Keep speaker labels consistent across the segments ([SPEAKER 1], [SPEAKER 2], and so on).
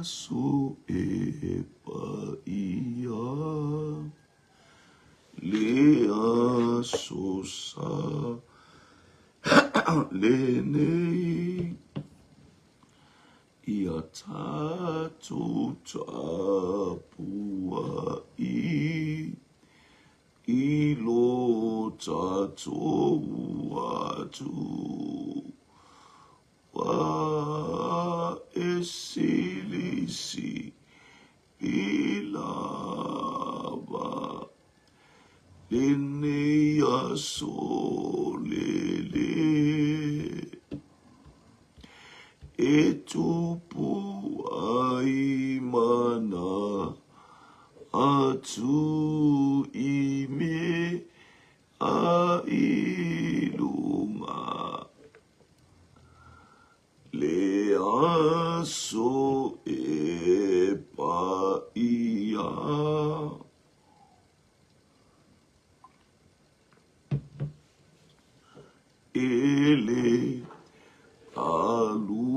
[SPEAKER 1] so e paia lea so sa le nei ia tātou tāpua I lo tātou atu wa e silisi I lava Lene aso lele e tupu ai mana atu I me a ilunga le aso e paia ele alue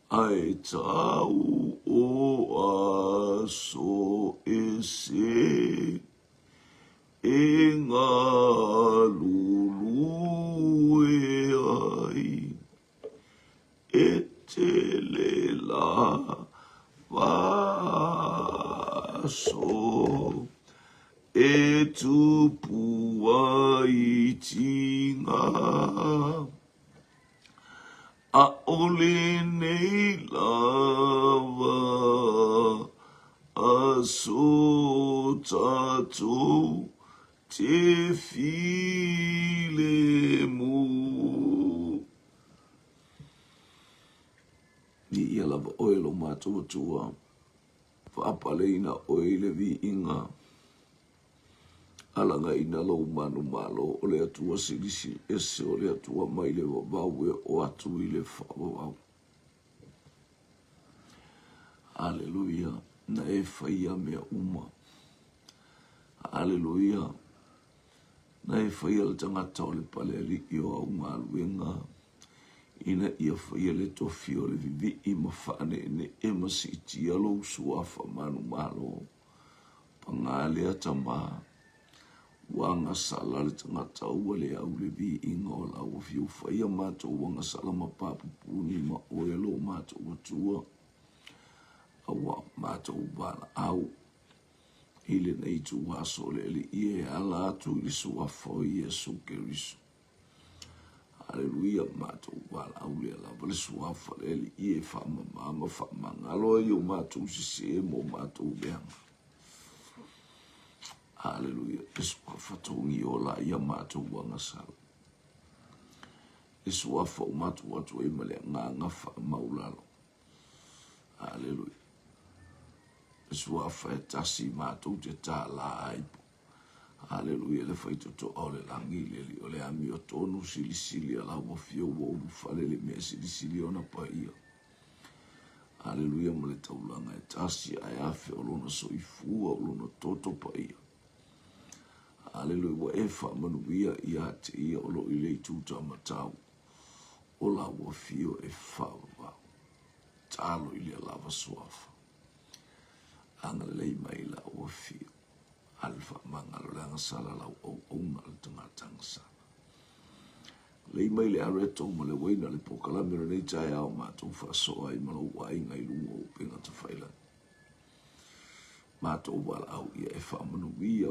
[SPEAKER 1] ai tau o aso ese e ngā lulue ai e te le la vaso e tupu ai tinga a ole nei lava a so tātou te file mu. Ni ia lava oelo mātua tua, whaapaleina oele vi inga, alanga ina lau manu malo o le atua silisi ese o le atua mai le wawau e o atu I le whawawau. Aleluia, na e whaia mea uma. Aleluia, na e whaia le tangata o le pale ali I o au ngā luenga. Ina ia whaia le tofi o le vivi I mawhane ne e masiti alo suafa manu malo. Pangale atama. Wanga sala le tangata ua le au le vi inga o la ua fiu whaia mātou wanga sala mapapupuni ma oelo mātou atua. Awa mātou wala au. Ile nei tu waso le li ie ala atu li suafa o Iesu Keriso. Aleluia mātou wala au le ala vale suafa le li ie whamamama whamangalo e o mātou sise mo mātou beanga. Hallelujah. Eswa fatongi o la ia mātou wanga sala. Eswa fa o mātou atu e male nganga wha maulalo. Hallelujah. Eswa fa e tasi mātou te tā la aipo. Hallelujah. Le whaito to o le langi le li o le ami o tonu sili sili ala wa fio wa ulu fale le mea sili sili ona pa ia. Hallelujah. Male taulanga e tasi ai afe o lona soifua o lona toto pa ia. Aleluia wa e whamanuia I ate ia o lo I lei tūta matau. O la wa fio e whawawau. Tālo I lea lava suafa. Anga lei mai la wa fio. Alfa mangalo le anga sala lau au aunga le tangatanga sala. Lei mai le areto ma le waina le pokalamira nei tai au mātou whasoa I malo wa inga I lunga o penga ta whailan. Mātou wala au ia e whamanuia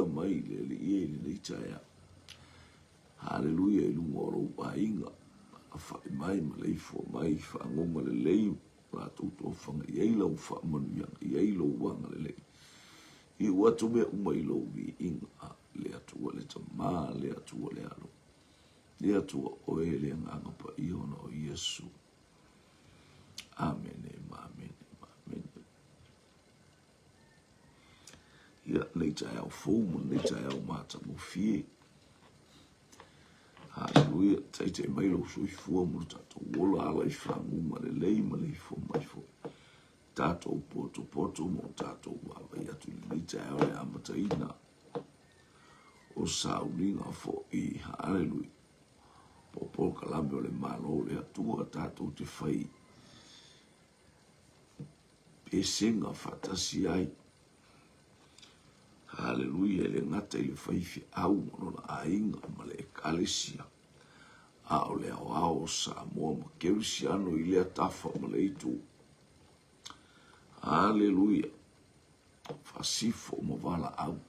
[SPEAKER 1] mai le le ie le nei taia. Hallelujah I lunga oro wa inga. A whai mai ma lei fua mai whangonga le lei. Mātou tō whanga I eilau whamanuia I eilau wanga le lei. I watu mea uma I lau vi inga. Le atua le tamā, le atua le alo. Le atua oe le nganga pa I ona o Iesu. Amen. Ia nei tai au fomu, nei tai au mata mo fie. Hallelujah, tai te mailo sui fua mo tatou wola ala I whangunga le lei ma le fo mai fo. Tatou poto mo tatou wawa I atu nei tai au le amataina. O sauninga fo I hallelujah. po kalame o le malo le atua tātou te whai pe senga whatasi ai. Haleluia, le ngata i le whaifi au monona a inga ma le ekalesia. A o le ao sa moa ma keusi ano i lea tafa ma le itu. Haleluia, whasifo ma wala au.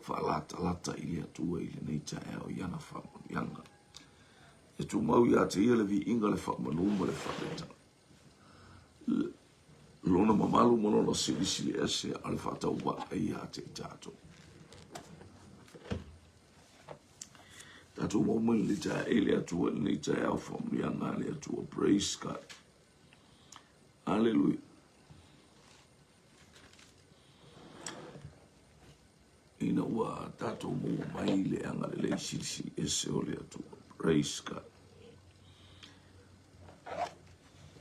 [SPEAKER 1] Whalata i lea tua i le neita e o iana whamonianga. E tu mau ia te ia le vi inga le whamanuma le whameta. Lona mamalu monona silisili ese ale whatau wa ai a te tātou. Tātou maumani le tā e le atua le tā e au whamonianga le atua. Praise God. Hallelujah. Ina ua tātou mua mai le anga le silisili ese o le atua. Praise God.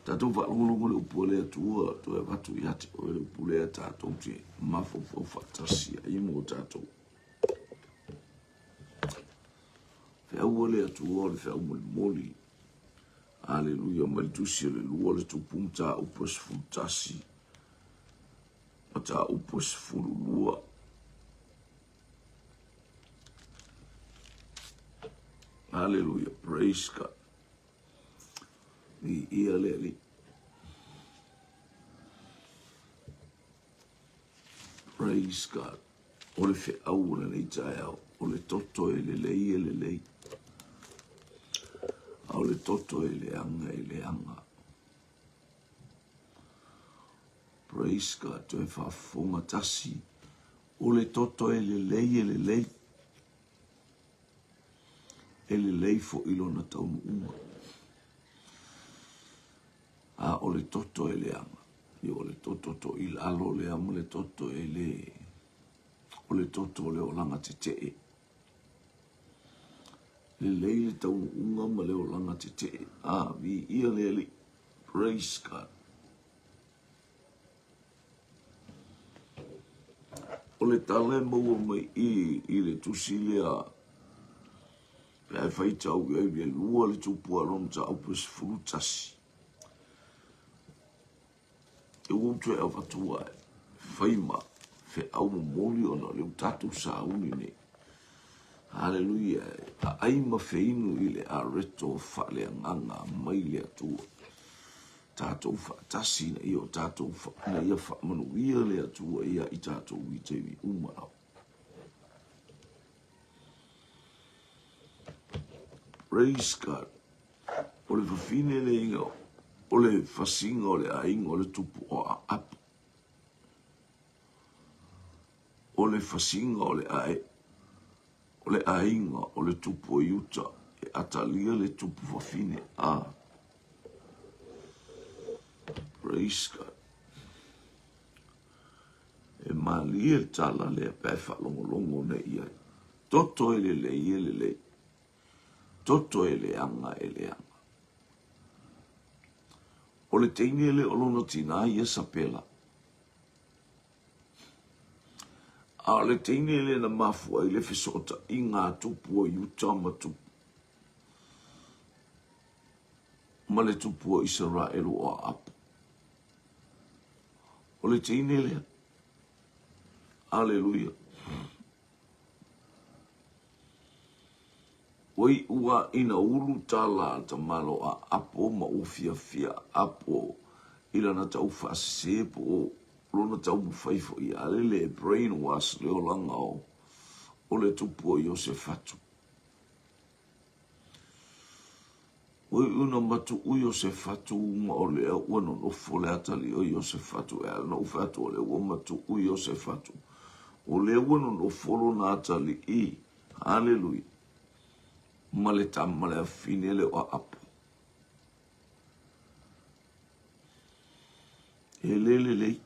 [SPEAKER 1] Tātou whaulungu le upu le atua, to e watu i ate o le upu le tātou te mafofo whatasia i mo tātou. Whiau le atua o le whiau moli moli. Hallelujah, malitusi le lua le tupum tā upos futasi. Ma tā upos fulu lua. Hallelujah, praise God. Ni ia le li. Praise God. O le fe au le nei tai au. O le toto e le lei e le lei. O le toto e le anga e le anga. Praise God. To e whafonga tasi. O le toto e le lei e le lei. E le lei fo ilona taunu uma. A o le toto e le anga. I o le toto to il alo le amo le toto e le. O le toto le o langa te te e. Le lei le tau unga ma le o langa te te e. A vi ia le li. Praise God. O le tale maua mai i le tusilea. Pea e whaita au i le lua le tupua ron ta au pes frutasi. E utu e awatua e whaima fe au moli ona le utatu sa uni ne. Hallelujah. A aima feinu i le a reto wha le nganga mai le atua. Tātou wha tasi na i o tātou wha na ia wha manu ia le atua ia i tātou i tewi umarau. Praise God. O le whawhine le inga o le whasinga o le ainga o le tupu o a apu. O le whasinga o le ae. O le ainga o le tupu o iuta. E atalia le tupu whawhine a. Praise God. E mali e tala le pefa longo ne ia. Toto e le le. Toto e le anga e le anga. O le teine le olona tina ia sapela. A le teine le na mafua i le fisota i ngā tupu o iuta ma tupu. Ma le tupu o Israelu o apu. O le teine le. Hallelujah. Wai ua ina ulu tala ta malo a apo ma ufia fia apo ila na tau whasese po lona tau mwhaifo i alele brainwash leo langa o le tupu o Iosefatu. Wai una matu u Iosefatu ma o lea ua non ofo le atali o Iosefatu e alana ufatu o le ua matu u Iosefatu. O lea ua non ofo lona atali i. Hallelujah. Male tamale a finele o apu. Elelele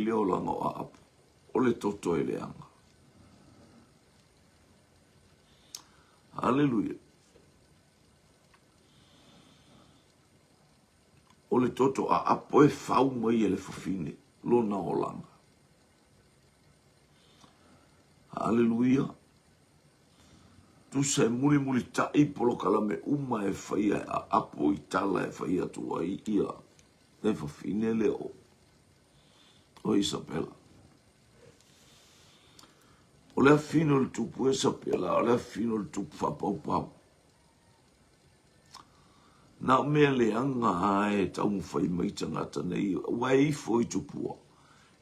[SPEAKER 1] le o langa o apu. O le toto e le anga. Hallelujah. O le toto a apu e fau mai e le fafine. Lona o langa. Hallelujah. tu se muli tai polo kala me uma e whaia a apo I tala e whaia tua I ia. Ne whawhine leo. O Isabela. O lea whino le tupu Isabela, o lea whino le tupu whapau. Na mea le anga ae tau mwhai maita ngata nei, wai ifo I tupua.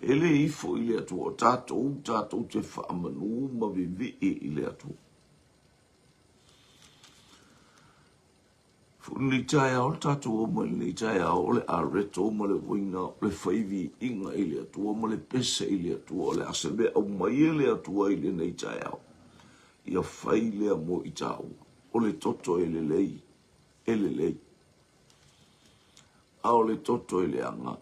[SPEAKER 1] Ele ifo I le atua, tātou te whaamanu ma vivi I le atua. Ni tai au tātou o mai, ni tai au le areto o ma le wina, le whaivi inga I le atua, ma le pese I le atua, le asebe au mai le atua I le nei tai au. Ia whai lea mo I tāu, o le toto ele lei. Ao le toto ele anga.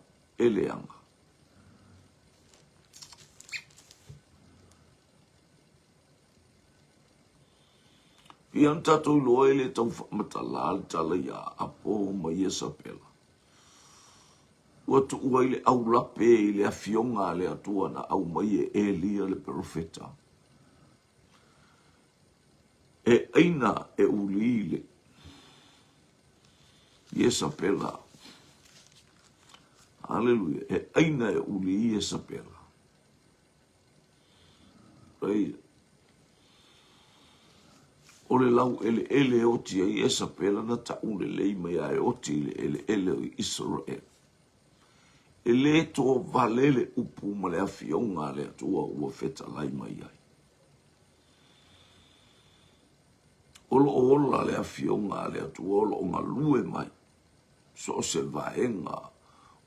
[SPEAKER 1] I an tātou loa ele tau whamatala al tala ia apo ma Isabela. Ua tu ua ile au lape ile a fionga le atua na au mai Elia le profeta. E aina e uli ile. Isabela. Hallelujah. E aina e uli Isabela. Praise. O le lau ele oti ai Isabela na taule lei mai ai oti ele o Israel. Ele to valele upu ma le afionga le atua ua feta lai mai ai. Olo ola le afionga le atua olo o ngalue mai. So se vaenga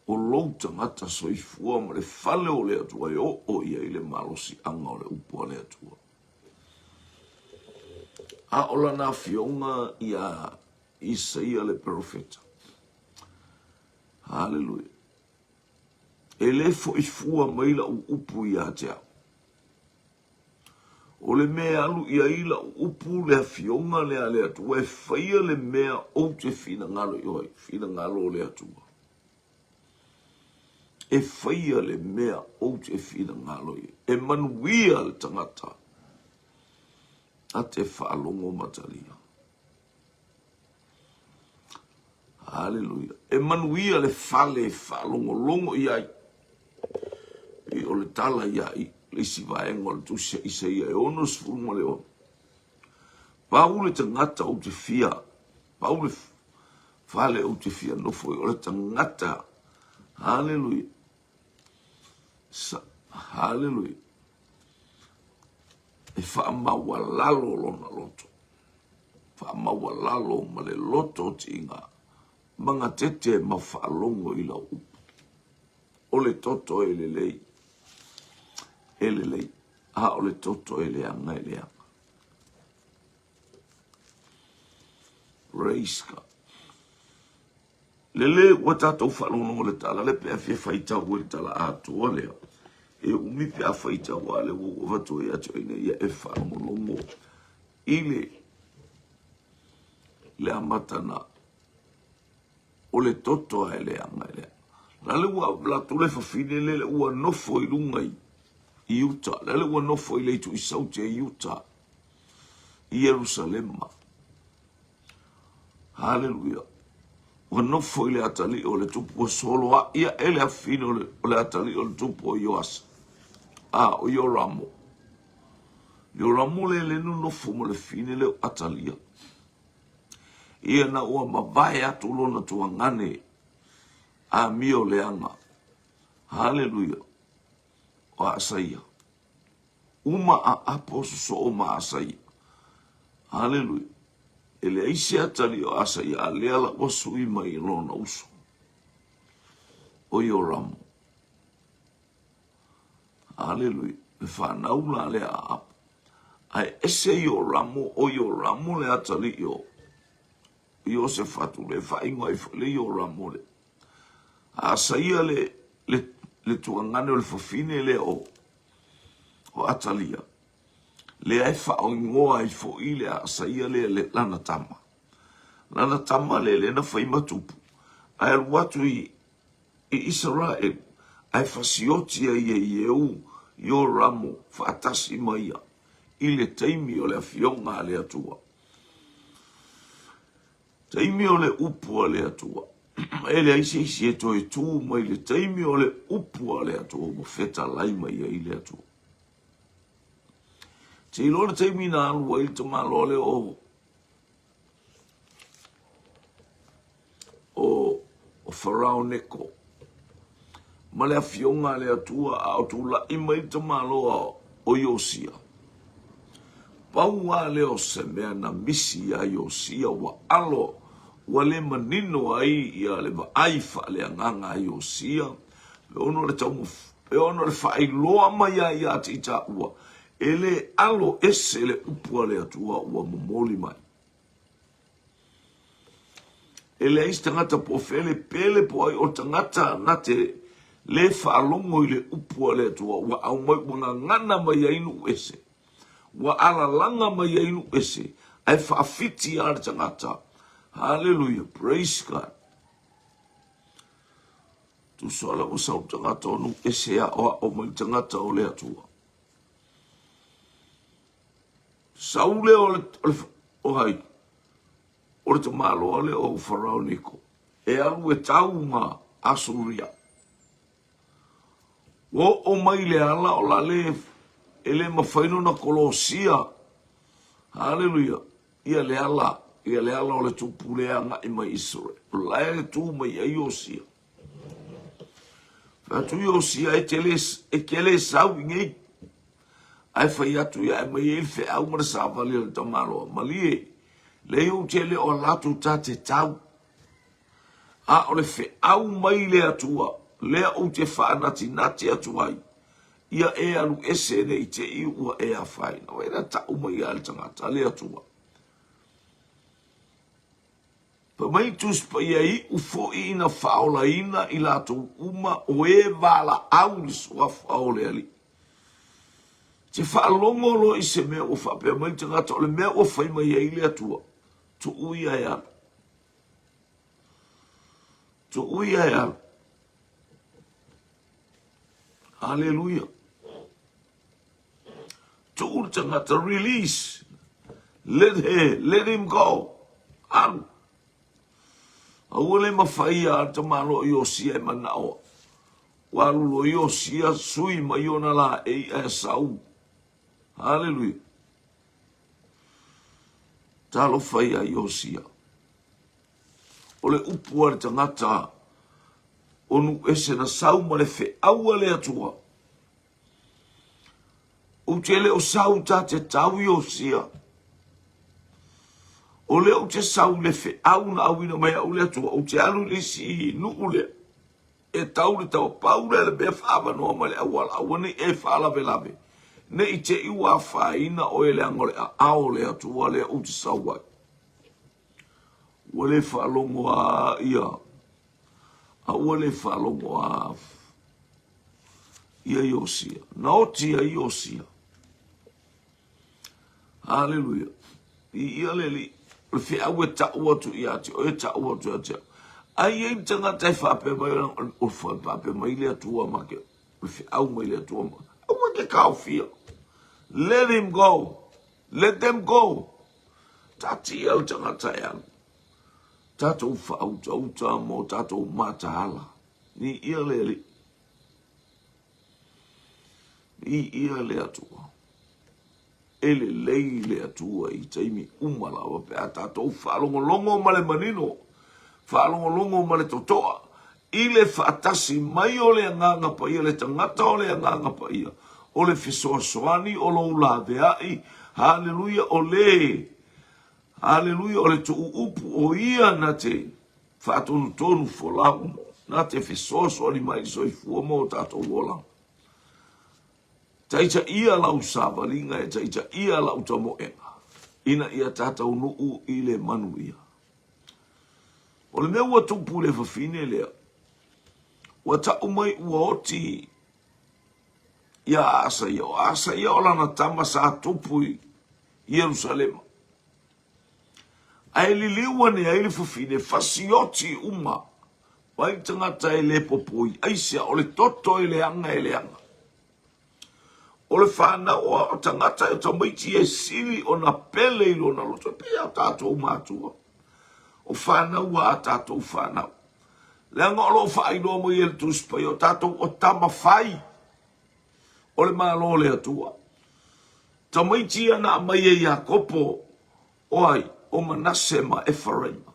[SPEAKER 1] o louta ngata soifua ma le fale o le atua e o ia I le malosi anga o le upu le atua. A ola na fionga ia Isaia le profeta. Hallelujah. Ele foifua maila upu ia te au. O le mea alu ia ila upu le fionga le ale atua e whaia le mea o te fina ngalo ioi, fina ngalo le atua. E whaia le mea o te fina ngalo ioi. E manuia le tangata. A te whaalongo matalia. Hallelujah. E manuia le fale whaalongo longo iai. I o le tala iai. Le si vaenga le tusia Isaia e ono sfuruma le ono. Paule tangata o te fia. Paule fale o te fia no foi. O le tangata. Hallelujah. Hallelujah. E whaamaua lalo lona loto. Whaamaua lalo ma le loto ti inga. Manga tete ma whaalongo I la upu. O le toto ele lei. Ele lei. Ha o le toto ele anga. Reiska. Lele ua tātou whalongo le tala. Le pia fia whaita ua le tala atua lea. E umi pia whaita ua le ua watu e ato ina ia e whalongo longo. Ile le amatana. O le toto ele anga. Lale ua la tule whawhine le ua nofo I lungai. I Utah. Lale ua nofo I leitu I sauti e Utah. I Jerusalema. Hallelujah. Ua nofo I le atali o le tupu o solo a ia ele a fine o le atali o le tupu o Yoasa. O Yoramo. Yoramo le nu nofo mo le fine le atalia. Ia na ua mawai atu lona tua ngane. A mio leanga. Hallelujah. O Asaia. Uma a aposo so o ma Asaia. Hallelujah. Ele aise atali o Asaia a leala o sui mai lona uso. O Yoramo. Hallelujah. Me whanau la lea apo. Ai ese Yoramo o Yoramo le atali o. Iosefatu le whaingo le Yoramo le. Asaia le tuangane o le fafine le o atalia. Le ai whaongoa I fo I le Asaia le lana tama. Lana tama le na whaimatupu. Ai aluatu I Israel. Ai whasiotia I Ieu Yoramo whaatasi maia. i le taimi o le afionga le atua. Taimi o le upu le atua. E le aise isi e toi tū mai le taimi o le upu le atua. Mo feta lai mai i le atua. Te ilo le taimi na alua i te malo le o Farao Neko. Ma le afionga le atua a o tula ima i te malo o Iosia. Paua leo se mea na misi a Iosia wa alo wa le manino ai ia le vaaifa le anganga a Iosia. Le ono le taumu, le ono le whailoa mai a ia te ita ua. E le alo ese le upua le atua ua momoli mai. E le ais tangata po fele pele po ai o tangata ngate le whaalongo i le upua le atua ua au mai mga ngana mai a inu ese. Wa ala langa mai inu ese ai whaafiti ar tangata. Hallelujah, praise God. Tu sola o sau tangata onu ese a o mai tangata o le atua. Saule o hai o le tamalo o le o Farao Neko. E alu e tau ngā Asuria. O mai le ala o la le ele mawhaino na Kolosia. Hallelujah. Ia le ala o le tupulea nga i mai Israel. Lai le tu mai a Iosia. Fatu Iosia e kele sau ingei. Ai whai atu ia e mai elfe au mara sāwali le tamaro. Malie, le iu tele o latu ta te tau. A o le fe au mai le atua. Lea o te whaanati nati atuai. Ia e alu ese ne i te iu ua e a whai. Na wera tau mai a le tangata le atua. Pa mai tus pa ia i ufo i ina whaola ina i lato uma o e wala au li sua whaole ali. Te whaalongo lo i se mea o whapea mai tangata o le mea o whai mai e ile atua. Tu ui ai ala. Tu ui ai ala. Hallelujah. Tu ui tangata release. Let him go. Alu. Awole mawhaia te malo i Iosia e manao. Walu lo Iosia sui mai ona la e sau. Hallelujah. Talo whaia Iosia. O le upua le tangata. Onu ese na sau ma le fe aua le atua. O tele o sau ta te tau Iosia. O le o te sau le fe au na awina mai au le atua. O te alu le si nu ule. E tau le tau paure le bea whaava noa ma le awala. Awane e whaalawe lawe. Ne i te iwa whaina o e le angole a ao le atua le o te sau wai. Wale whalongo a ia. A wale whalongo a ia Iosia. Na o tia Iosia. Hallelujah. I ia leli. Le fe au e tau atu i ati. O e tau atu ati. Ai e tanga tai whape mai o whape mai le atua make. Le fe au mai le atua make. Au make kao fia. Let him go. Let them go. Tati au tanga tai au. Tatou whaauta mo tatou matahala. Ni ia leli. Ni ia le atua. Ele lei le atua i taimi umala wa pe a tatou whaalongolongo ma le manino. Whaalongolongo ma le totoa. I le whaatasi mai o le anganga pa ia, le tangata o le anganga pa ia. O le fisoasoani o lo la veai. Hallelujah o le. Hallelujah, o le tu upu o ia na te whaatonu tonu folau, na te whesoso ali mai soi fua mo tato wola. Taita ia lau sāwalinga e taita ia lau tamo enga. Ina ia tatau nuu i le manu ia. O le mea ua tupu le whawhine lea. Ua tau mai ua oti ia asa ia o lana tama sa tupu i Yerusalema. Ai li liwa ne ai li fufine fasioti uma. Wai tangata e le popoi. Ai sia o le toto e le anga e le anga. o le whanau o tangata e tamaiti e sili o na pele i lona loto pia o tātou mātua. O whanau a tātou whanau. Leanga o lo whainoa mo i el tuspai o tātou o tama whai. O le malo le atua. Tamaiti ana mai e Iakopo o ai o Manase ma Efraima.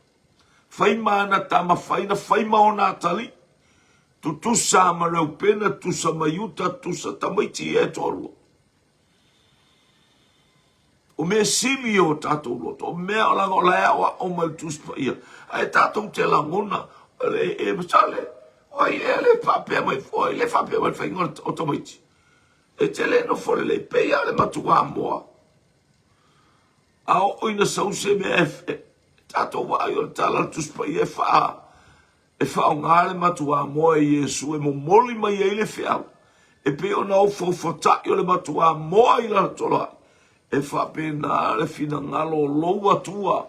[SPEAKER 1] Whai maana tama whaina, whai maona atali. Tu tusa ma reupena, tusa ma yuta, tusa tamaiti e tolu. O mea sili o tātou loto, o mea o langa o lea o mai tuspa ia. Ai tātou te langona, e masale, oi e le whapea mai fwoi, le whapea mai whainga o tamaiti. E te le no fore le peia le matua moa. A o oina sause me e tātou wai o tala tuspa ia e wha o ngāle matua moa e Iesu e mo moli mai e le whiau. E pe o na o fawhatai o le matua moa i la tolai. E whapena le fina ngalo lou atua,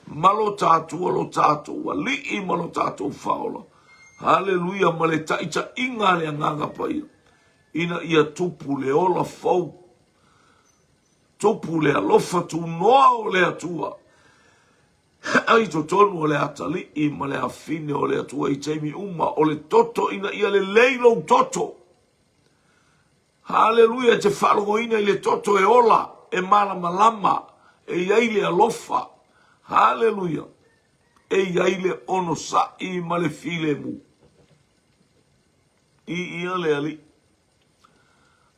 [SPEAKER 1] malo tātua lo tātua, li i malo tātua whaola. Haleluia, ma le taita inga le anganga pai. Ina ia tupu le ola fau. Tupu le alofa tu noa o le atua. Ai to tonu o le atali i ma le afine o le atua i teimi uma o le toto ina ia le leilo toto. Haleluia, te wharongo ina i le toto e ola. E malama, e iaile alofa. Haleluia. E iaile ono sa i male file mu. I ia le ali.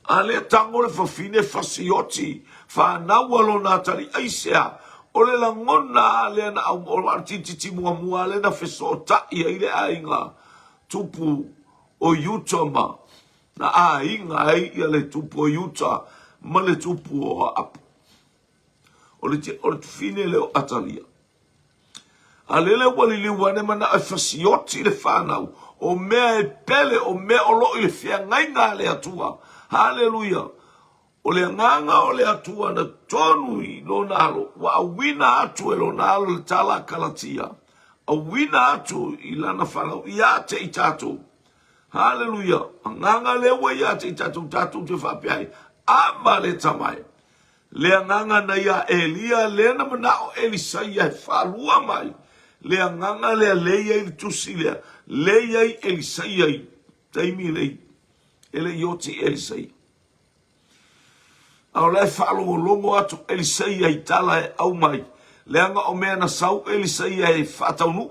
[SPEAKER 1] Ale tango le fafine fasioti. Whanau alo natari aisea. O le langona le na au artititi mua le na fesota i aile ainga. Tupu o Utah na ainga ai ia le tupu o Utah. Ma le tupu o apu. O le fine leo atalia. A lele wali li wane mana a fasioti le whanau. O mea e pele, o mea o lo i le fia ngainga le atua. Haleluia. O le nganga o le atua na tonu i lo nalo. Wa a wina atu e lo nalo le tala kalatia. A wina atu i lana whanau. Ia te i tātou. Haleluia. A nganga lewa ia te i tātou te whapiai. Ama le tamai. Le anganga na ia Elia, le na mana o Elisaia e whalua mai. Le anganga le leia i tusi lea. Leia i Elisaia i. Taimi lei. Ele ioti Elisaia. Au le whalua longo atu Elisaia i tala e au mai. Le anga o mea na sau Elisaia e whataunu.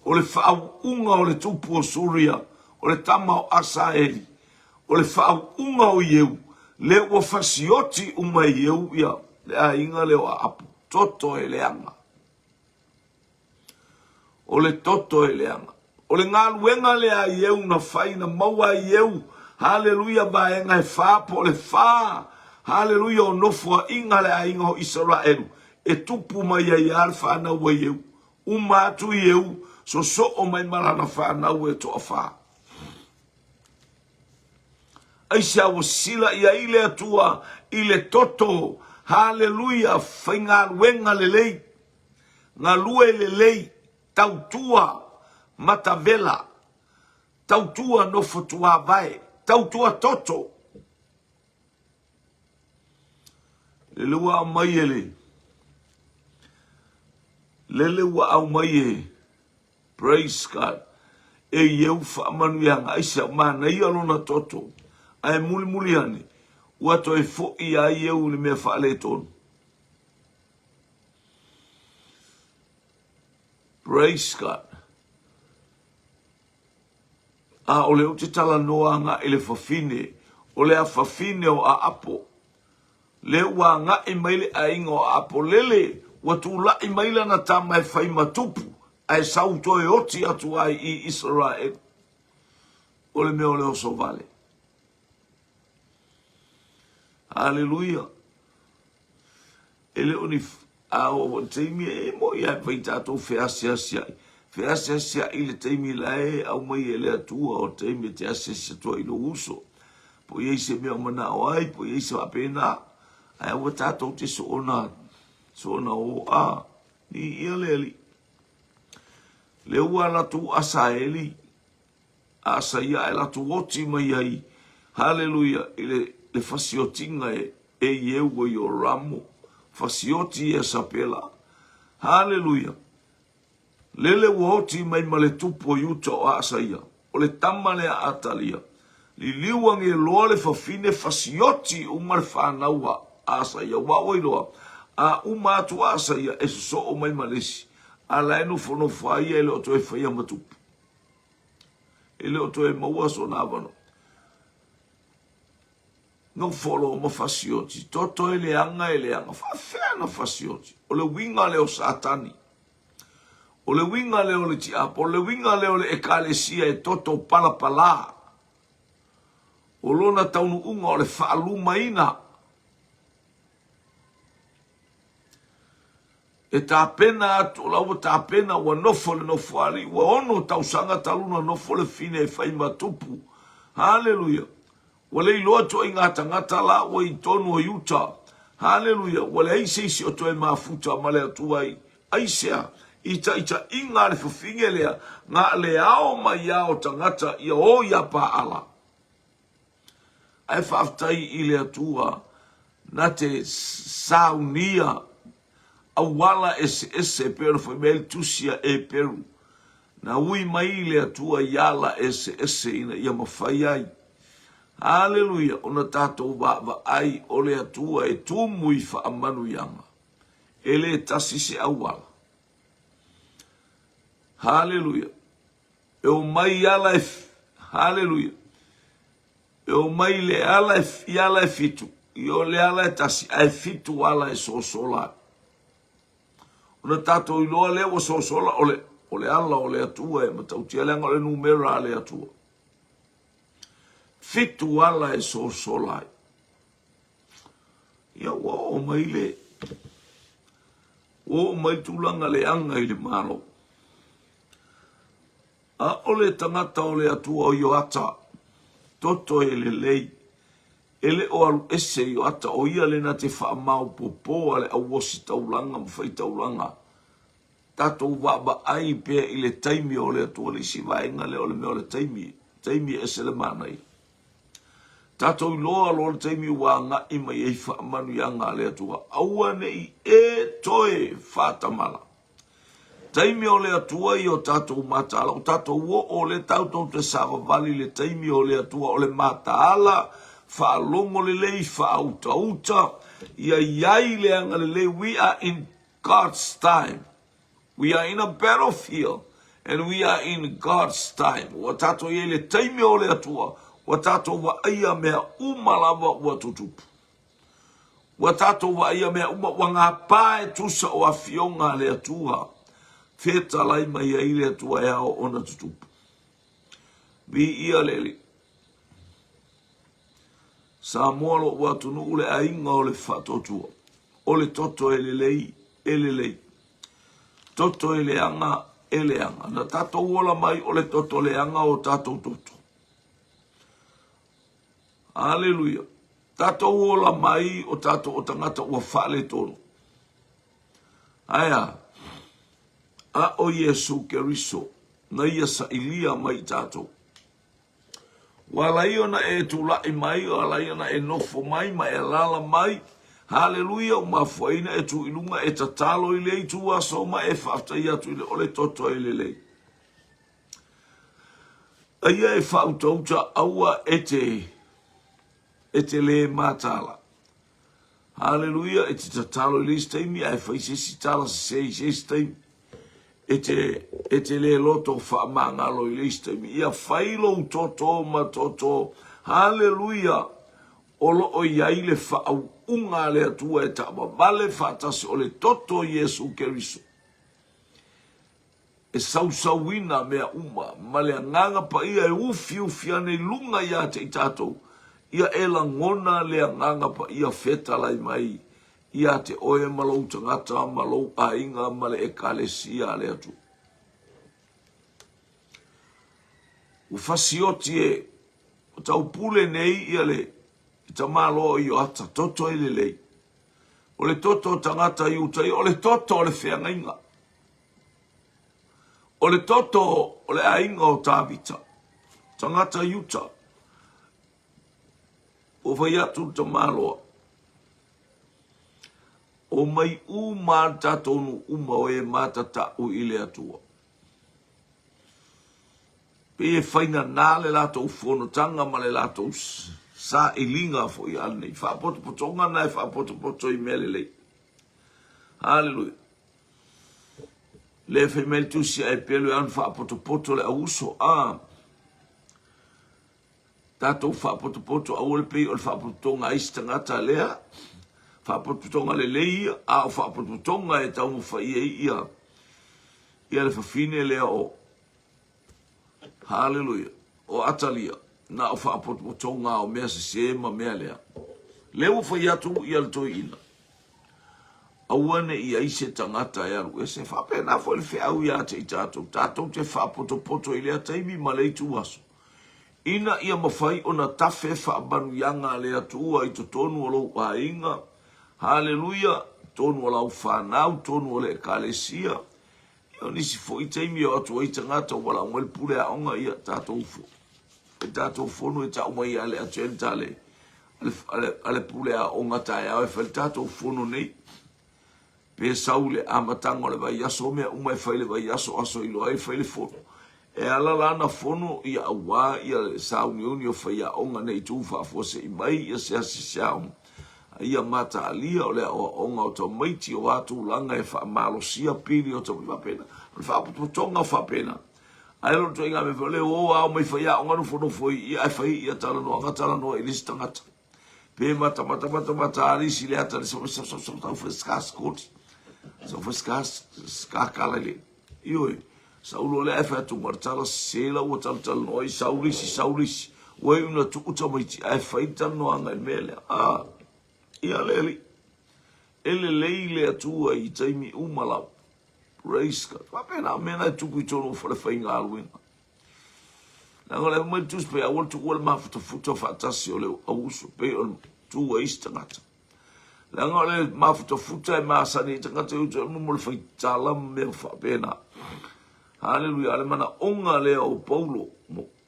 [SPEAKER 1] O le whau unga o le tupu o Suria. O le tama o Asaeli. O le whau unga o Ieu. Le ua fasioti umai ieu ia. Le a inga le wa apu. Toto e leanga. O le toto e leanga. O le ngā luenga le a ieu na whai na maua ieu. Haleluia ba e ngai wha po le wha. Haleluia o nofua inga le a inga o Israelu. E tupu mai a iar whana ua ieu. Umatu ieu. So o mai marana whana ua e toa wha. Aisha o sila ia ile atua ile toto. Haleluia. Whai ngā luenga le lei. Ngā lue le lei. Tautua matavela. Tautua no fotua vai. Tautua toto. Le lua au mai ele. Le lua au mai e. Praise God. E ieu whaamanuianga. Aisha mana ia lona toto. Ai muli ane. Ua to e fo i a ieu ni mea whaale tonu. Praise God. A ole o te tala noa nga ele whawhine. Ole a whawhine o a apo. Le ua nga i maile a inga o a apo. Lele ua tu la i maile na tama e whai matupu. Ai sauto e oti atu ai i Israel. Ole me ole o so vale. Hallelujah. Ele oni a o teimi e mo ia vai tato feasia. Feasia ile teimi lae au mai ele atua o teimi te asia to i no uso. Po ia se me mana o ai, po ia se apena. Ai o tato te so ona o a ni ele. Le ua la tu asaeli. Asa ia la tu oti mai ai. Hallelujah. Ile le fasiotinga e ieu i o ramo, fasioti e sapela. Haleluia. Lele uoti mai male tupo yuta o asaia, o le tamale a atalia. Li liwang e loa le fafine fasioti umar whanaua asaia, waoiloa, a umatu asaia e so o mai malesi. A laenu fono whaia ele o toe whaia matupu. Ele o toe maua so navano. No folo ma fasioti, toto ele anga, whawhena fasioti. O le winga leo satani. O le winga leo le tiapa, o le winga leo le ekalesia e toto palapala. O lona taunu unga o le whaalumaina. E tā pena atu, o lau tā pena ua nofo le nofo ali, ua ono tausanga taluna nofo le fine e whai matupu. Haleluia. Ua le iloa to i ngata ngata la, ua i tonu o yuta. Haleluia. Ua le aise o to e mafuta ma le atuai. Aisea. Ita inga le fufinge lea, ngā le ao mai ao tangata ia o ia pa ala. Ai whaftai i le atua, na te saunia, awala ese pero foi mel tusia e peru. Na ui mai le atua iala ese ina ia mawhai ai. Haleluia, ona tātou wa ai o le atua e tūmui wha amanu yanga. Ele tasi se awala. Haleluia. E o mai ala e haleluia. E o mai le ala e fitu. I o le ala e tasi e fitu ala e sosola. Ona tātou iloa le o sosola o le ala o le atua e matautia lenga o le numera le atua. Fitu ala e sosola. Ia wa o mai le. O mai tulanga le anga i le maro. A ole tangata o le atua o Ioata, toto e le lei, ele o alu ese Ioata o ia le na te whaamau popo ale au osi taulanga, mwhai taulanga. Tato waba ai pia i le taimi o le atua le si vaenga le o le meo le taimi e se le manai. Tato i loa lo le taimi wa nga ima i whaamanu yanga le atua, aua nei e toe whatamala. Taimi o le atua i o tātou matala, o tātou o le tātou te saravali le taimi o le atua o le matala, whaalongo le lei, whaauta, ia iai le anga le lei, we are in God's time. We are in a battlefield, and we are in God's time. O tātou i le taimi o le atua, o tātou wa aia mea umalawa ua tutupu. O tātou wa aia mea wanga pae tusa o a fionga le atua. Feta lai mai a ile atua e ao ona tutupu. Vi ia leli. Sa moalo ua tunu ule a inga o le whatotua. O le toto e le lei. Toto e le anga. Na tato uola mai o le toto le anga o tato toto. Haleluia. Tato uola mai o tato o tangata ua whale tonu. Aia. A o Yesu Keriso, na ia sa ilia mai tātou. Wala iona e tūlai mai, wala iona e nofo mai, ma e lala mai. Haleluia, o mafuaina e tu ilunga e tatalo i lei tua soma e whaftai atu i le ole toto i le lei. Aia e whautauta aua e te le mātala. Haleluia, e te tatalo i lei staimi, e whaisesi tala se staimi. E te le loto whaamangalo i leistemi. Ia whailo toto ma toto. Haleluia. Olo o iai le whaau unga le atua e tawa. Vale whaatasi o le toto Yesu Keriso. E sausawina mea uma. Ma le anganga pa ia e ufi ane lunga ia te i tatou. Ia e la ngona le anganga pa ia feta lai mai. Ia te oe malou tangata, malou a inga, male e kalesia le atu. U fasioti e, o tau pule nei ia le, i ta malo i o ata, toto e le lei. O le toto tangata i utai, o le toto o le whianga inga. O le toto o le a inga o tāvita, tangata i uta. o fai atu te maloa. O mai u mata tonu uma o e mata ta o ile atua. Pe e whaina nāle lato ufono tanga ma le lato sa e linga fo i ane. Whapoto potonga na e whapoto poto i mele lei. Hallelujah. Le fe mel tu si ai pelu an whapoto poto le auso a. Tato whapoto poto a ule pei o le whapoto tonga istangata lea. Whapoto tonga le leia a o whapoto tonga e tau mo whai e ia. Ia le whawhine lea o. Hallelujah. O atalia. Na o whapoto tonga o mea se sema mea lea. Leo whai atu ia le toi ina. Awane ia ise tangata e aru. E se whapena fo le whiau ia te i tātou. Tātou te whapoto poto i lea taimi ma le tu aso. Ina ia mawhai o na tafe whaabanu yanga lea tua i to tonu o lau a inga. Hallelujah. Tonu o lau whanau, tonu o le kalesia. Ia nisi fo i taimi o atu ai tangata o wala ngwel pule a onga ia tātou fo. E tātou fono e tau mai ale atu entale. Ale pule a onga tae au e whale tātou fono nei. Pe saule amatanga le vai yaso mea umai whaile vai yaso aso ilo ai whaile fono. E ala lana fono ia awa ia sau niuni o whaia onga nei tūwha fose i mai ia se asi siaum. Ia mata alia o lea o onga o tau maiti o atu langa e wha malo sia pili o tau whapena. Wha tonga whapena. Ai lo to inga me vole o au mai whaia onga no fono foi ia ai whai ia tala no anga tala no i lista ngata. Pe mata arisi le ata le sa tau wheskas koti. So ska kalale. Ioi. Saulo le fa tu martala sela o tal no i saurisi. Wai una tu utamiti ai faita no anga mele. Ah. Ia leli. Ele leile atua i taimi umala. Praise God. Wapena mena tu kuitono for the fainga alwin. Nanga le mai tu spe I want to wal mafuta futa fatasi ole auso pe on tu waistangata. Langa le mafuta futa e masani tangata uto mo le faitala me fa pena. Hallelujah, ale mana onga le o Paulo.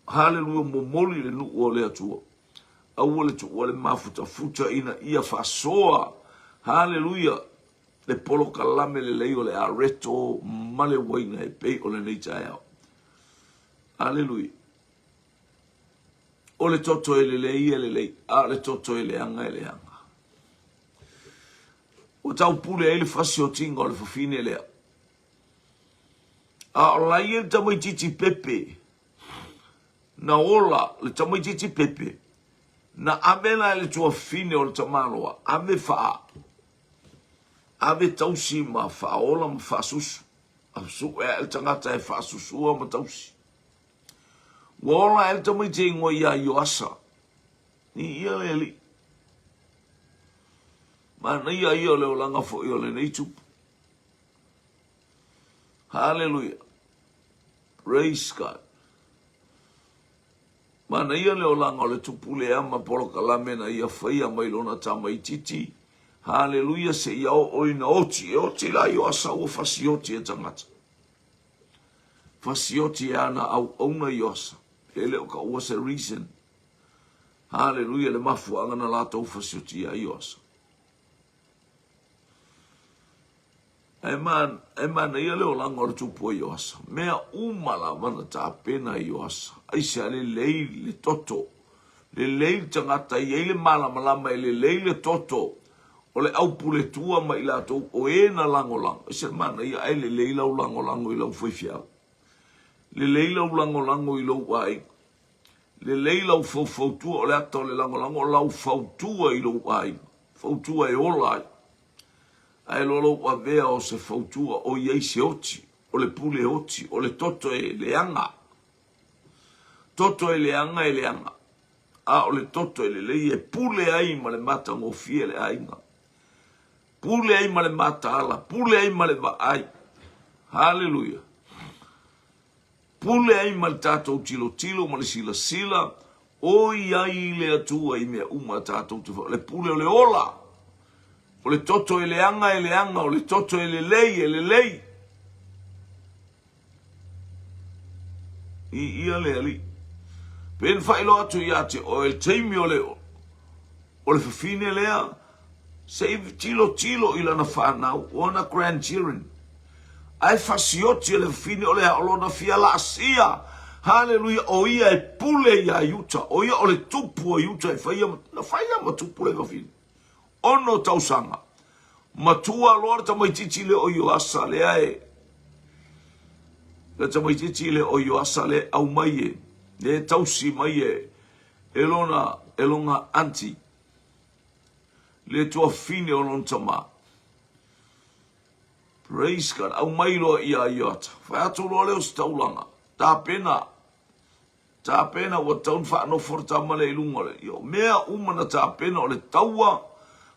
[SPEAKER 1] Hallelujah, mo moli le nu o le atua. Au le tu ole mafuta futa ina ia fasoa. Hallelujah. Le polo kalame le leo le areto male waina e pe o le neita e au. Hallelujah. O le toto e le lei. A le toto e le anga. O tau pule e le fasio tinga o le fafine e lea. A o la ie le tamaititi pepe. Na ola le tamaititi pepe. Na amena e le tua fine o le tamanoa. Ame faa. Ave tausi ma faola ma fasusu. Asu e tangata e fasusu ma tausi. Wola e tamaiti ngo ia yoasa. Ni ia leli. Ma na ia le olanga fo ia le neitu. Hallelujah. Praise God. Ma na ia le olanga le tupule ama polo kalame na ia faia mailona tamaititi. Hallelujah, se iau oina oti la yoasa o fasioti e tangata. Fasioti ana au auna yoasa. Ele o ka ua se reason. Hallelujah, le mafu angana lata o fasioti a yoasa. E man, ia leo langa o tupu o yoasa. Mea umala mana ta pena yoasa. Aise ale lei le toto. Le lei tangata i ele malama le lei le toto. O le au pule tua ma i lato o e na lango. E se mana ia ai le leila o lango i lau whaifiao. Le leila o lango i lau ai. Le leila o fautua o le ato le lango o lau fautua i lau ai. Fautua e ola ai. Ai lolo wa vea o se fautua o iei se oti. O le pule oti. O le toto e leanga. Toto e leanga e leanga. A o le toto e le lei e pule ai ma le mata ngofie le ainga. Pule ai male mata ala, pule ai male va ai. Hallelujah. Pule ai male tatou tilo male sila. Oi ai le atua i mea uma tatou te fa. Le pule o le ola. O le toto e leanga. O le toto e le lei. I ia le ali. Pen failo atu ia te o el teimi o leo. o le fafine lea, save tilo ila na whanau, ona grandchildren. Ai fasioti le fafine o le haolona fia la asia. Hallelujah, o ia e pule ia yuta, o ia o le tupu o yuta e whaia ma tupu le fafine. Ono tausanga. Matua loa ta mai titi le o Yoasa le ai. Le ta mai titi le o Yoasa le au mai e. Le tausi mai e. Elonga anti. Le tua fine o lon tama. Praise God. Au mai loa ia iota. Whai atu loa leo staulanga. Tā pena wa taun whaano fortama le ilunga le. Yo mea umana tā pena o le taua.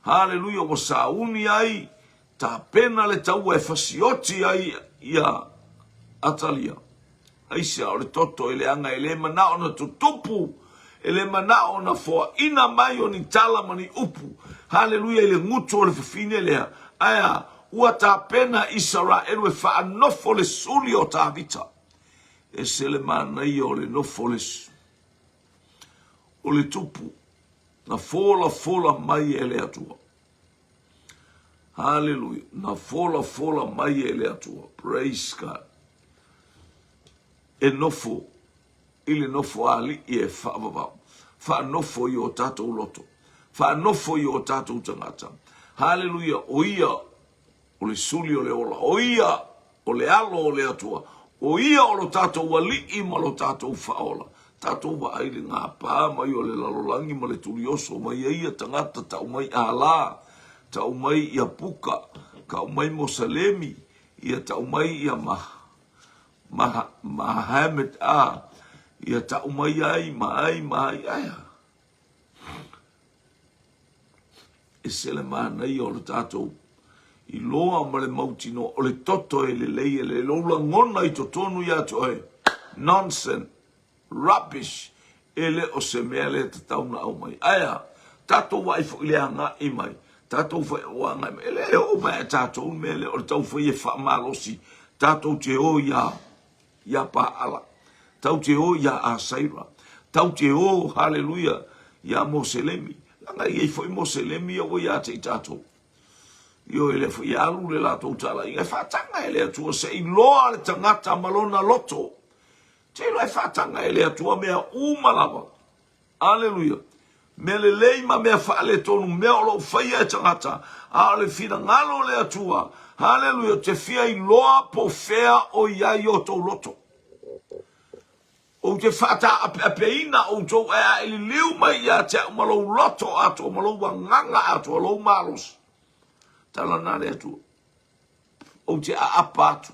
[SPEAKER 1] Hallelujah, wa sauni ai, ta pena le tau e fasioti ai ia atalia. Aisia o le toto ele anga ele manao na tutupu, ele manao na foa ina mai o ni tala mani upu. Hallelujah, ele ngutu o le fafine lea. Aya, ua ta pena Israel e wha anofo le suli o ta vita. E se le mana i o le nofo o le tupu. Na fola mai ele atua. Hallelujah. Na fola mai ele atua. Praise God. E nofo. Ile nofo ali i e whaavavau. Wha nofo i o tatou loto. Wha nofo i o tatou tangata. Hallelujah. O ia o le suli o le ola. O ia o le alo o le atua. O ia o lo tatou wali i ma lo tatou whaola. Tatou wa aile ngā pā mai o le lalolangi ma le tulioso mai ia tangata tau mai ala, tau mai ia puka, kau mai Mosalemi, ia tau mai ia Mahamed ia tau mai ai aia. E sele mānei o le tatou, i loa ma le mautino, o le toto e le lei e le loula ngona i to tonu ia to e, nonsense. Rubbish ele o se mea le tatauna au mai. Aia, tatou wai fo ile anga i mai. Tatou fai o anga i mai. Ele o mai tatou mea le o tau fai e wha malosi. Tatou te o ia pa ala. Tau te o ia a saira. Tau te o, hallelujah, ia Moselemi. Langa i e fo i Moselemi o ia te tatou. Io ele fo i alu le la tau tala. I e whatanga ele atua se i loa le tangata malona loto. Te lo e whatanga e le atua mea umalawa. Alleluia. Me le leima mea whaale tonu mea o lo whaia e tangata. A le whina ngalo le atua. Alleluia. Te whia i loa po whea o iai o tau loto. O te whata apeina o tau ea ili liu mai ia te umalo loto ato. Umalo wanganga ato. Alo maros. Tala nare atua. O te aapa atu.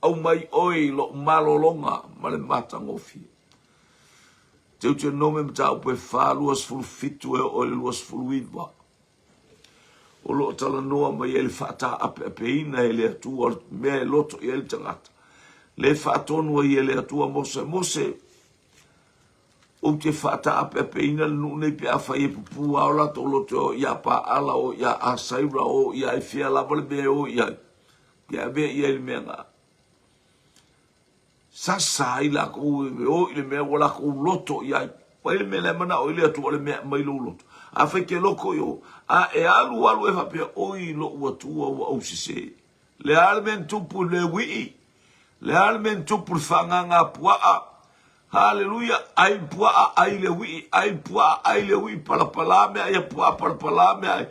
[SPEAKER 1] Au mai oi lo malolonga ma le matangofi. Teu te nome mta upe wha luas fulu fitu e o le luas fulu iwa. O lo tala noa mai ele whata apeina ele atua mea loto i ele tangata. Le whatonua i ele atua mose. O te whata apeina nune pe a whai e pupu au lato loto ia pa ala o ia a saira o ia e fia lavale mea o ia. Ia mea i ele mea ngā. Sasa ila ko o ile me wala ko loto ya pa ile me le mana o ile atu ole me mai lo loto a fe ke loko yo a e alu e fa pe o i lo atu o sise le almen tu pu le wi le almen tu pu fanga nga pua hallelujah ai pua ai le wi pala me ai pala me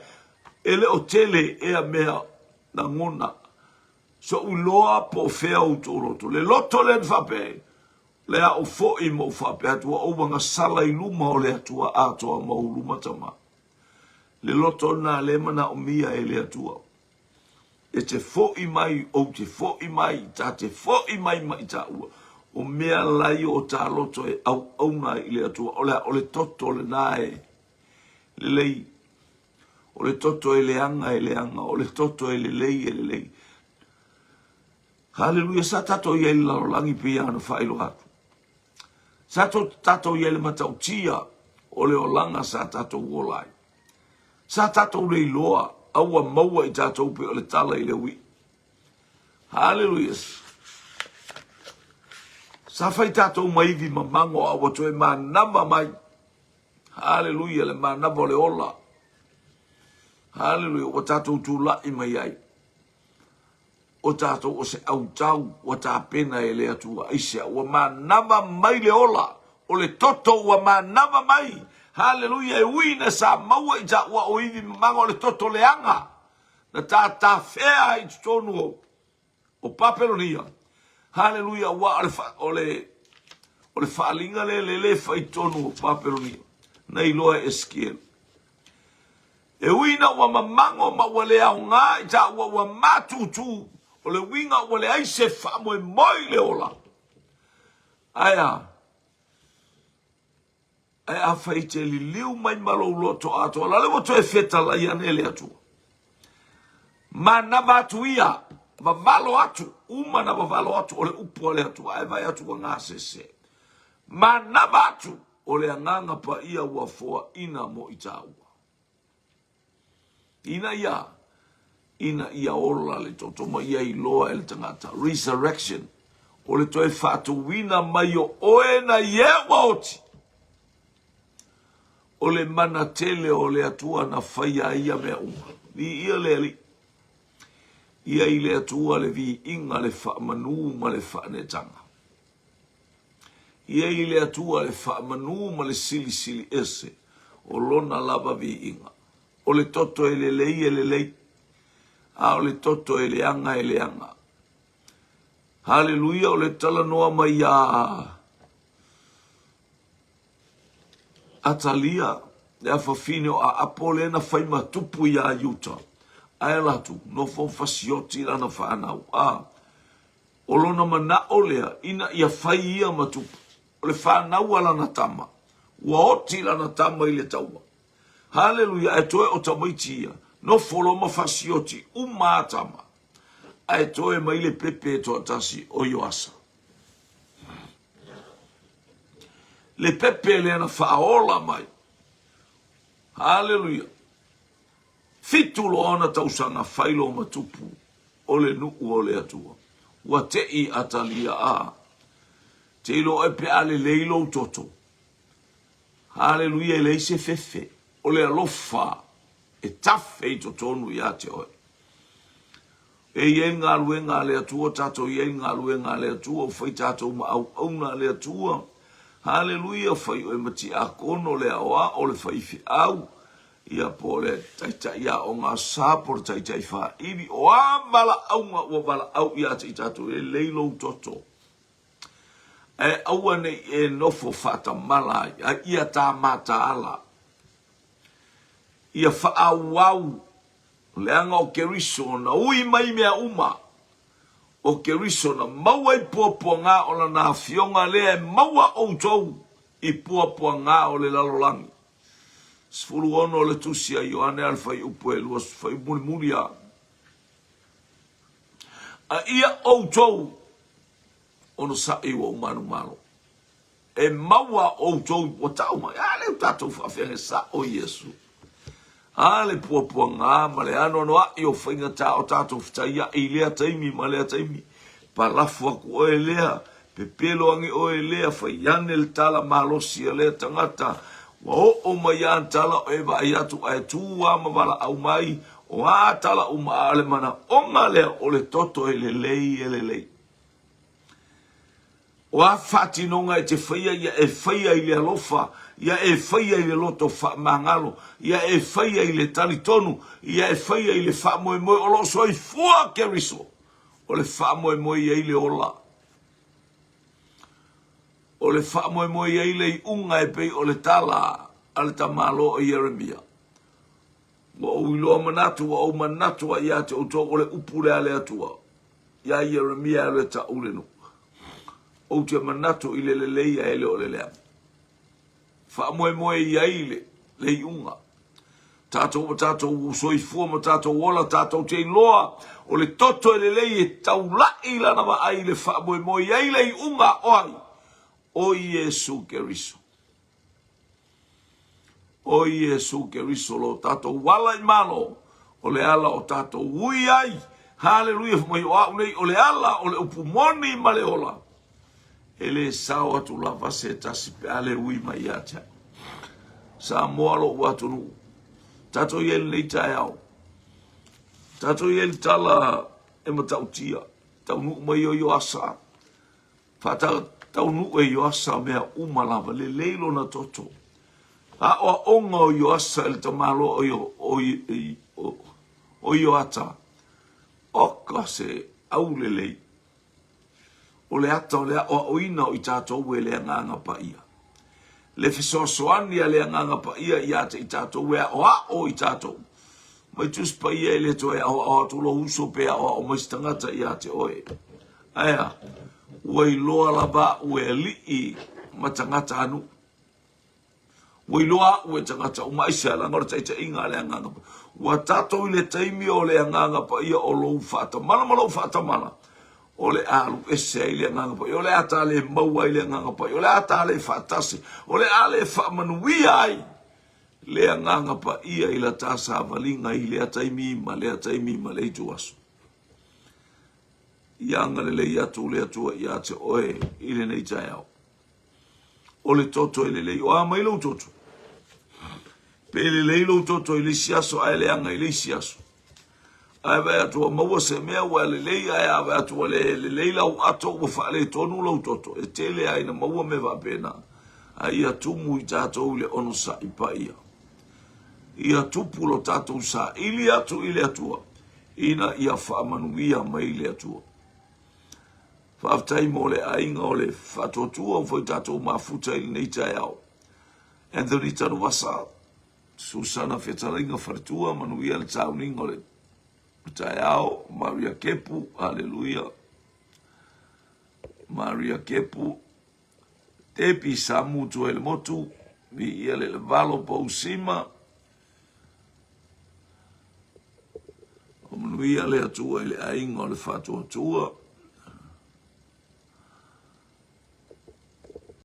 [SPEAKER 1] ele o tele e a mea na ngona. So u loa po fea u toroto. Le loto le nfape. Le a o fo i mo fape. Atua o wanga sala i luma o le atua atoa ma u luma tama. Le loto na le mana o mia e le atua. E te fo i mai o te fo i mai. Ta te fo i mai mai ta ua. O mea lai o ta loto e au na i le atua. O le toto le nae. Le lei. O le toto e le anga. O le toto e le lei. Hallelujah, sa tato ia i lalolangi pia ana whaelo hatu. Sa tato ia le matautia o le olanga sa tato uolai. Sa tato le iloa, aua maua i tato upe o le tala i le wi. Hallelujah. Sa fai tato maivi mamango awa toe manama mai. Haleluia le mana le ola. Haleluia o tātou tūlai mai ai. O tātou o se au tau o tā pena e le atua aisea. O manava mai le ola. O le toto o manava mai. Haleluia e uina sa maua i ta ua o iwi manga o le toto le anga. Na tā whea i tonu o paperonia. Haleluia wa o le whaalinga le whai tonu o paperonia. Nei loa Eskiel. E uina ua mamango ma ua le au ngā i ta ua matutu. O le winga ua le aise whaamo e moi le ola. Aia. Aia whai te li liu mai malo loto ato. La lewa to e feta la iane le atua. Ma na vatu ia. Ma valo atu. Uma na valo atu. O le upo le atua. Ae vai atu wa ngā sese. Ma na vatu. O le anganga pa ia ua foa ina mo i tāua. Ina ia ola le totoma ia i loa ele tangata. Resurrection. O le toe whātu wina mai o oe na iewa oti. O le mana tele o le atua na whaia ia mea uma. Vi ia le ali. Ia i le atua le vi inga le whaamanu ma le whaanetanga. Ia i le atua le whaamanu ma le sili ese. O lona lava vi inga. O le toto e le lei. A o le toto e le anga. Haleluia o le tala noa mai a Atalia. Le a fafine o a apole na whaima tupu ia Utah. Ae latu, no fo fasioti lana whaanau. O lona mana o lea, ina ia whai ia matupu. O le whaanau ala na tama. Ua oti lana tama i le taua. Haleluia, e toe o tamaiti ia. No foloma fasioti, umatama. E toe mai le pepe e toa tasi o Yoasa. Le pepe le ana whaola mai. Haleluia. Fitulo ona tausanga whailo matupu. O le nuku o le atua. Ua te i Atalia a. Te ilo e pe ale leilo toto. Haleluia e leise fefe. O le alofa. E tafe i totonu i ate oe. E ie ngā lue ngā le atua. Tato ie ngā lue ngā le atua. Fai tato ma au ngā le atua. Haleluia fai o e mati a kono le awa. O le fai fi au. Ia po le taita ia o ngā sāpor taita i wha iri o āmala au ngā ua wala au ia te tato e leilo toto. E aua nei e nofo whata mala ia tā mata ala. Ia wha au au le anga o Keriso na ui mai mea uma. O Keriso na maua i puapua ngā o la nā fionga lea e maua o tau i puapua ngā o le lalolangi. Sfulu ono le tusia Ioane alfai upo e luas fai muli a. A ia outou ono sa iwa umanu. E maua outou o tauma. A le utatou whawhiange sa o Yesu. A le puapua ngā ma le ano noa i o whainga ta o tatou whitaia i lea taimi ma lea taimi. Pa lafu aku o e lea. Pe pelo angi o e lea fai yane le tala malosi a lea tangata. Wa o mai antala o eva ai atu ai tua mawala au mai o atala uma ale mana onga lea o le toto e le lei. O a fati nonga e te whaia ia e whaia i le alofa, ia e whaia i le loto mangalo, ia e whaia i le talitonu, ia e whaia i le wha moe o loso i fua Keriso, o le wha moe i le ola. O le wha moe i le unga e pei o le tala ale tamalo o Yeremia. Wa o iloa manatu wa o manatu a ia te uto o le upule ale atua. Ia Yeremia ale ta ulenu. O te manatu i le leia ele o le lea. Wha moe i aile le unga. Tātou soifua ma tātou wola tātou te loa o le toto e le lei e tau lai lana wa aile wha moe i aile i unga oai. O Yesu Keriso. O Yesu Keriso lo tato wala i malo. O le ala o tato ui ai. Hallelujah. O le ala o le upumoni ma le ola. E le sao atu lava se tasi pe ale ui mai atia. Sa moalo watunu. Tato yel nei tai au. Tato yel tala e matautia. Tau nu mai yo asa. Fata tau nu e yo asa mea umalava le leilo na toto. A o onga o yo asa el tamalo o yo ata. Oka se au le lei. O le ata o le o oina o i tato ue le nganga pa ia. Le fisosoani a le nganga pa ia i ate i tato ue o i tato. Mai tus pa ia le toe o tulo uso pe o mai stangata i ate oe. Aia, ue loa lava ue li i matangata anu. Ue loa ue tangata o maisa la ngora taita inga le nganga pa. Ua tato i le taimi o le nganga pa ia o lo ufata. Mana malo ufata mana. O le alu ese i le nganga pa. O le ata le maua i le nganga pa. O le ata le fatasi. O le ale whamanuia ai. Le nganga pa ia i la tasa avalinga i le ataimima le itu asu. Ianga le atu le atua i ate oe i le nei tai au. O le toto i le lei. O ama i lo toto. Pe le lei lo toto i le siaso ai le anga i le siaso. Ai vai atua maua se mea ua le lei ai vai atua le lei lau ato ua wha le tonu lau toto. E tele ai na maua me va pena. Ai atumu i tatou le ono sa i pa ia. Ia tupu lo tatou sa ili atu ile atua. Ina ia whaamanuia mai ile atua. Whaaftai mo le ainga o le whatotua o fai tatou mafuta ili nei tai au. Anthony Taruwasa. Susana Fetaringa Fartua manuia le tauninga o le tai au. Maria Kepu. Haleluia. Maria Kepu. Tepi Samu Tuele Motu. Mi ia le valo pausima. O manuia le atua i le ainga o le whatotua.